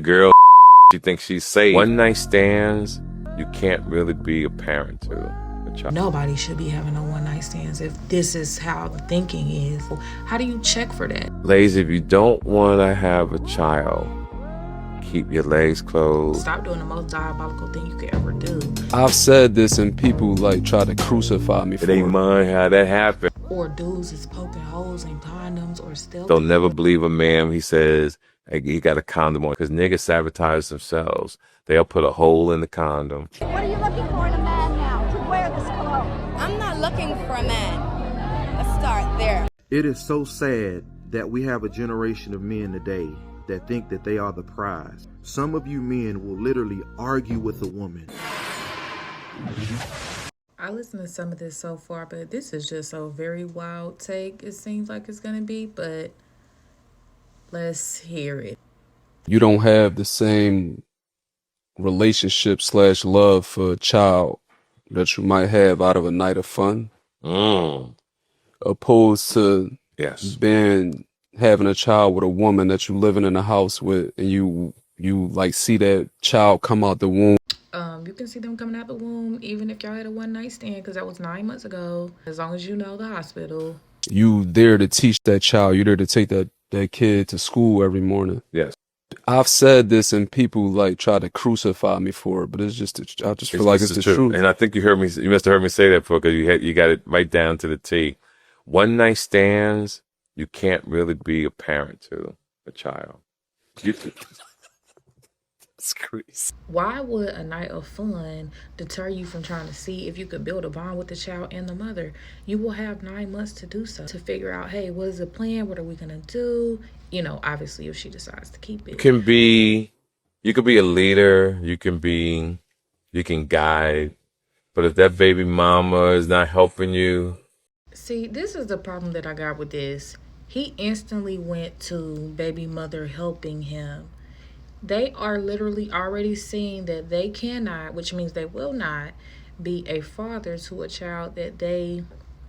Girl, she thinks she's safe. One night stands, you can't really be a parent to a child. Nobody should be having no one night stands if this is how the thinking is. How do you check for that? Ladies, if you don't want to have a child, keep your legs closed. Stop doing the most diabolical thing you could ever do. I've said this and people like try to crucify me for It ain't mine how that happened. Or dudes is poking holes in condoms or still. Don't never believe a man. He says he got a condom on, because niggas sabotage themselves. They'll put a hole in the condom. What are you looking for in a man now to wear this cologne? I'm not looking for a man. Let's start there. It is so sad that we have a generation of men today that think that they are the prize. Some of you men will literally argue with a woman. I listened to some of this so far, but this is just a very wild take. It seems like it's gonna be, but let's hear it. You don't have the same relationship / love for a child that you might have out of a night of fun, opposed to having a child with a woman that you living in a house with, and you like see that child come out the womb. You can see them coming out the womb even if y'all had a one night stand, because that was 9 months ago. As long as you know the hospital. You there to teach that child. You there to take that kid to school every morning. Yes. I've said this and people like try to crucify me for it, but it's just I just feel like it's the truth. And I think you heard me. You must have heard me say that before, because you got it right down to the T. One night stands, you can't really be a parent to a child. It's crazy. Why would a night of fun deter you from trying to see if you could build a bond with the child and the mother? You will have 9 months to do so, to figure out, hey, what is the plan? What are we going to do? You know, obviously, if she decides to keep it. You could be a leader. You can guide. But if that baby mama is not helping you. See, this is the problem that I got with this. He instantly went to baby mother helping him. They are literally already seeing that they cannot, which means they will not, be a father to a child that they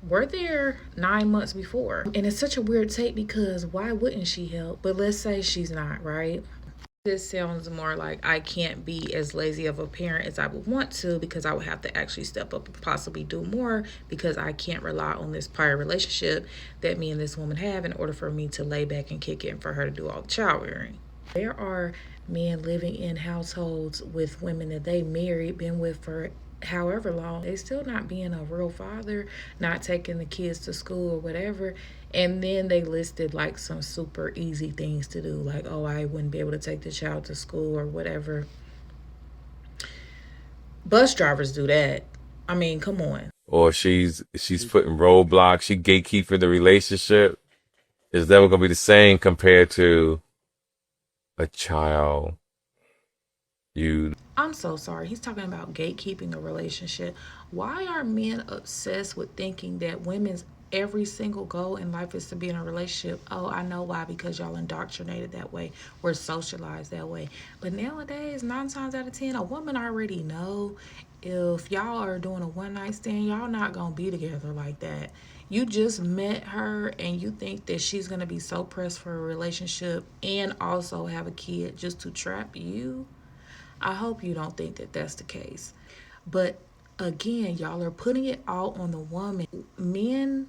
were there 9 months before. And it's such a weird take, because why wouldn't she help? But let's say she's not, right? This sounds more like I can't be as lazy of a parent as I would want to, because I would have to actually step up and possibly do more, because I can't rely on this prior relationship that me and this woman have in order for me to lay back and kick it and for her to do all the child rearing. There are men living in households with women that they married, been with for however long. They still not being a real father, not taking the kids to school or whatever. And then they listed like some super easy things to do, like, oh, I wouldn't be able to take the child to school or whatever. Bus drivers do that. I mean, come on. Or she's putting roadblocks. She gatekeeping the relationship. It's never gonna be the same compared to a child. I'm so sorry. He's talking about gatekeeping a relationship. Why are men obsessed with thinking that women's every single goal in life is to be in a relationship? Oh, I know why, because y'all indoctrinated that way. We're socialized that way. But nowadays, 9 times out of 10, a woman already know if y'all are doing a one night stand, y'all not gonna be together like that. You just met her and you think that she's gonna be so pressed for a relationship and also have a kid just to trap you. I hope you don't think that that's the case. But again, y'all are putting it all on the woman. Men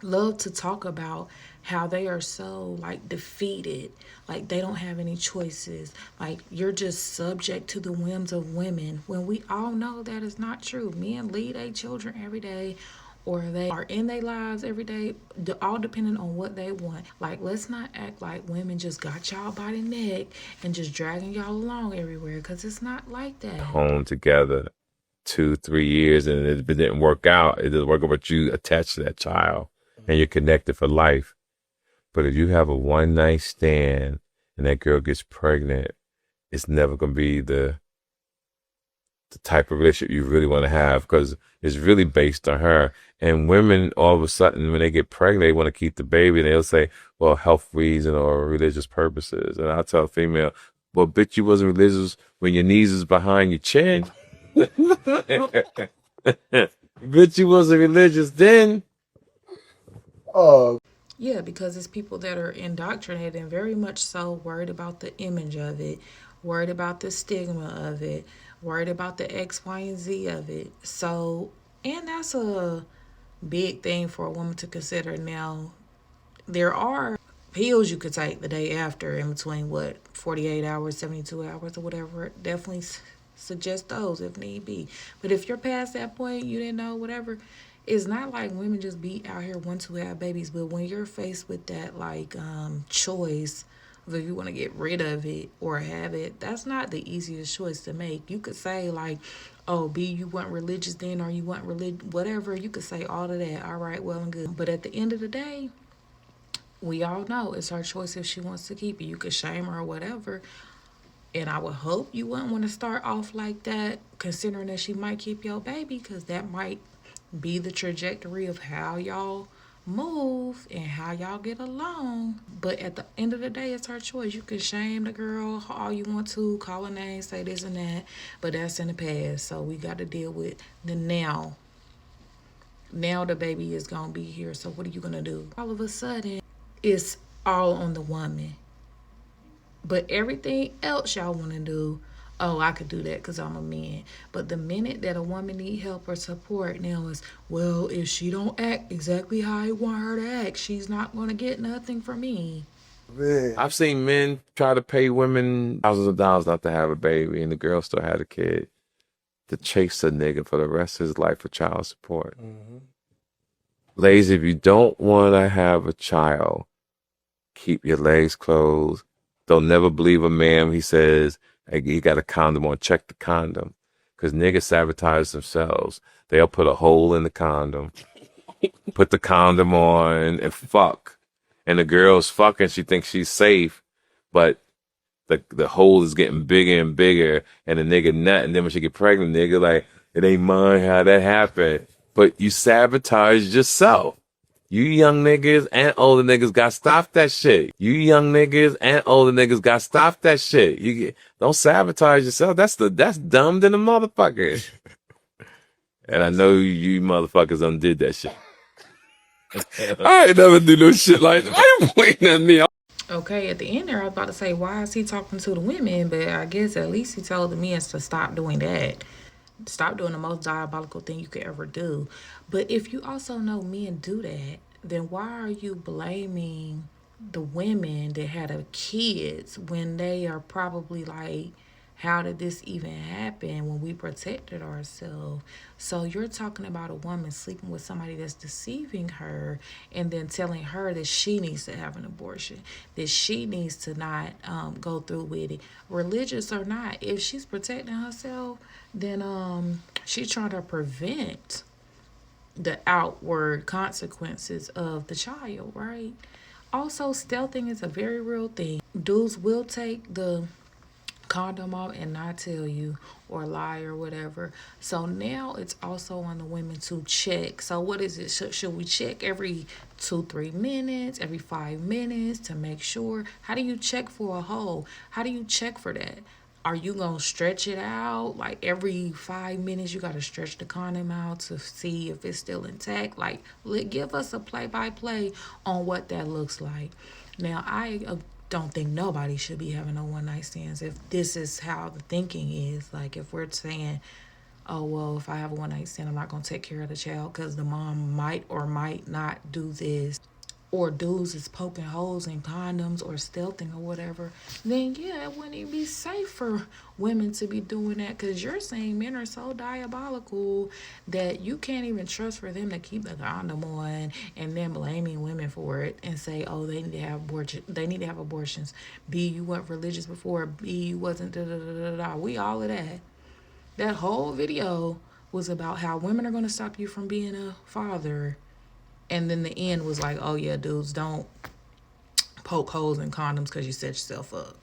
love to talk about how they are so like defeated, like they don't have any choices, like you're just subject to the whims of women, when we all know that is not true. Men lead their children every day, or they are in their lives every day, all depending on what they want. Like, let's not act like women just got y'all by the neck and just dragging y'all along everywhere, because it's not like that. Home together 2-3 years, and it didn't work out. It doesn't work out, but you attached to that child and you're connected for life. But if you have a one night stand and that girl gets pregnant, it's never gonna be the type of relationship you really want to have, because it's really based on her. And women, all of a sudden, when they get pregnant, they want to keep the baby, and they'll say, well, health reason or religious purposes. And I'll tell a female, well, bitch, you wasn't religious when your knees is behind your chin. Bitch, you wasn't religious then. Yeah, because it's people that are indoctrinated and very much so worried about the image of it, worried about the stigma of it, worried about the X, Y, and Z of it. So, and that's a big thing for a woman to consider. Now, there are pills you could take the day after in between 48 hours, 72 hours, or whatever. Definitely suggest those if need be. But if you're past that point, you didn't know, whatever, it's not like women just be out here want to have babies. But when you're faced with that choice of if you want to get rid of it or have it, that's not the easiest choice to make. You could say like, oh, B, you weren't religious then, or you weren't whatever. You could say all of that. All right, well and good. But at the end of the day, we all know it's her choice if she wants to keep it. You could shame her or whatever. And I would hope you wouldn't want to start off like that, considering that she might keep your baby, because that might be the trajectory of how y'all move and how y'all get along. But at the end of the day, it's her choice. You can shame the girl all you want to, call her name, say this and that, but that's in the past. So we got to deal with the now. Now the baby is going to be here. So what are you going to do? All of a sudden, it's all on the woman. But everything else y'all want to do, oh, I could do that because I'm a man. But the minute that a woman need help or support now is, well, if she don't act exactly how I want her to act, she's not going to get nothing from me. Man. I've seen men try to pay women thousands of dollars not to have a baby, and the girl still had a kid, to chase a nigga for the rest of his life for child support. Mm-hmm. Ladies, if you don't want to have a child, keep your legs closed. Don't never believe a man he says, hey, he got a condom on. Check the condom. Because niggas sabotage themselves. They'll put a hole in the condom, put the condom on, and fuck. And the girl's fucking, she thinks she's safe, but the hole is getting bigger and bigger, and the nigga nut. And then when she get pregnant, nigga like, it ain't mine how that happened. But you sabotage yourself. You young niggas and older niggas got to stop that shit. You young niggas and older niggas got to stop that shit. Don't sabotage yourself. That's dumb than a motherfucker. And I know you motherfuckers done did that shit. I ain't never do no shit like that. Why you pointing at me? Okay, at the end there, I was about to say, why is he talking to the women? But I guess at least he told the men to stop doing that. Stop doing the most diabolical thing you could ever do. But if you also know men do that, then why are you blaming the women that had kids when they are probably like, how did this even happen when we protected ourselves? So you're talking about a woman sleeping with somebody that's deceiving her and then telling her that she needs to have an abortion, that she needs to not go through with it. Religious or not, if she's protecting herself, then she's trying to prevent the outward consequences of the child, right? Also, stealthing is a very real thing. Dudes will take the condom off and not tell you or lie or whatever. So now it's also on the women to check. So what is it? Should we check every 2-3 minutes, every 5 minutes to make sure? How do you check for a hole? How do you check for that? Are you going to stretch it out? Like every 5 minutes, you got to stretch the condom out to see if it's still intact. Like, give us a play-by-play on what that looks like. Now, I don't think nobody should be having no one-night stands if this is how the thinking is. Like, if we're saying, oh, well, if I have a one-night stand, I'm not going to take care of the child because the mom might or might not do this. Or dudes is poking holes in condoms or stealthing or whatever, then yeah, it wouldn't even be safe for women to be doing that, because you're saying men are so diabolical that you can't even trust for them to keep the condom on, and then blaming women for it and say, oh, they need to have abortions. B, you weren't religious before. B, you wasn't da da da da da. We all of that. That whole video was about how women are going to stop you from being a father. And then the end was like, oh, yeah, dudes, don't poke holes in condoms because you set yourself up.